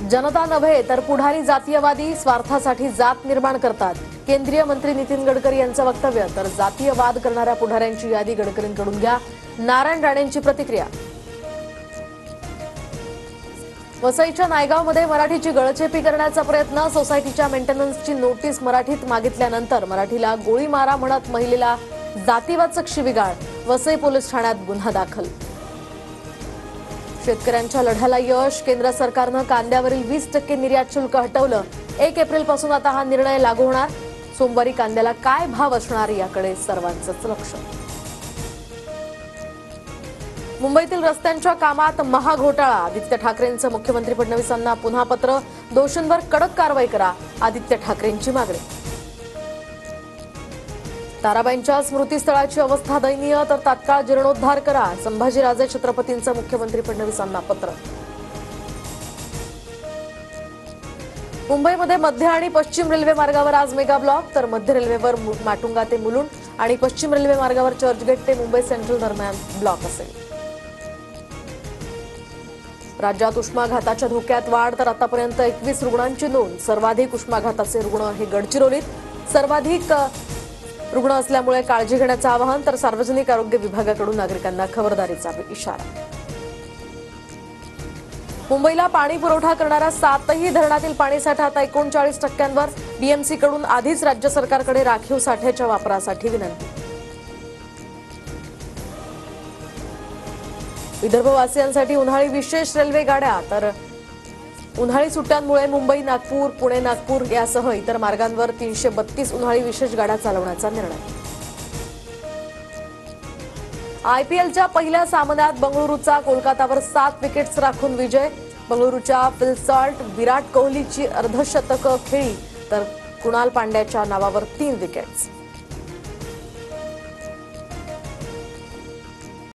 जनता नव्हे तर पुढारी जातीयवादी स्वार्थासाठी जात निर्माण करतात। केंद्रीय मंत्री नितीन गडकरी यांचं वक्तव्य। तर जातीयवाद करणाऱ्या पुढाऱ्यांची यादी गडकरींकडून घ्या, नारायण राणेंची प्रतिक्रिया। वसईच्या नायगावमध्ये मराठीची गळचेपी करण्याचा प्रयत्न। सोसायटीच्या मेंटेनन्सची नोटीस मराठीत मागितल्यानंतर मराठीला गोळी मारा म्हणत महिलेला जातीवाचक शिवीगाळ। वसई पोलीस ठाण्यात गुन्हा दाखल। शेतकऱ्यांच्या लढ्याला यश। केंद्र सरकारनं कांद्यावरील 20% निर्यात शुल्क हटवलं। 1 एप्रिलपासून आता हा निर्णय लागू होणार। सोमवारी कांद्याला काय भाव असणार याकडे सर्वांचंच लक्ष। मुंबईतील रस्त्यांच्या कामात महाघोटाळा। आदित्य ठाकरेंचं मुख्यमंत्री फडणवीसांना पुन्हा पत्र। दोषींवर कडक कारवाई करा, आदित्य ठाकरेंची मागणी। ताराबाईंच्या स्मृतीस्थळाची अवस्था दयनीय, तर तात्काळ जीर्णोद्धार करा, संभाजीराजे छत्रपतींचं मुख्यमंत्री फडणवीसांना पत्र। मुंबईमध्ये मध्य आणि पश्चिम रेल्वे मार्गावर आज मेगा ब्लॉक। तर मध्य रेल्वेवर माटुंगा ते मुलुंड आणि पश्चिम रेल्वे मार्गावर चर्चगेट ते मुंबई सेंट्रल दरम्यान ब्लॉक असेल। राज्यात उष्माघाताच्या धोक्यात वाढ। तर आतापर्यंत 21 रुग्णांची नोंद। सर्वाधिक उष्माघाताचे रुग्ण हे गडचिरोलीत। सर्वाधिक रुग्ण असल्यामुळे काळजी घेण्याचं आवाहन। तर सार्वजनिक आरोग्य विभागाकडून नागरिकांना खबरदारीचा इशारा। मुंबईला पाणी पुरवठा करणाऱ्या 7ही धरणातील पाणीसाठा आता 39%वर। बीएमसीकडून आधीच राज्य सरकारकडे राखीव साठ्याच्या वापरासाठी विनंती। विदर्भवासियांसाठी उन्हाळी विशेष रेल्वे गाड्या। तर उन्हाळी सुट्ट्यांमुळे मुंबई नागपूर, पुणे नागपूर यासह इतर मार्गांवर 332 उन्हाळी विशेष गाड्या चालवण्याचा निर्णय। आयपीएलच्या पहिल्या सामन्यात बंगळुरूचा कोलकातावर 7 विकेट्स राखून विजय। बंगळुरूच्या फिल सॉल्ट, विराट कोहलीची अर्धशतकं खेळी, तर कुणाल पांड्याच्या नावावर 3 विकेट्स।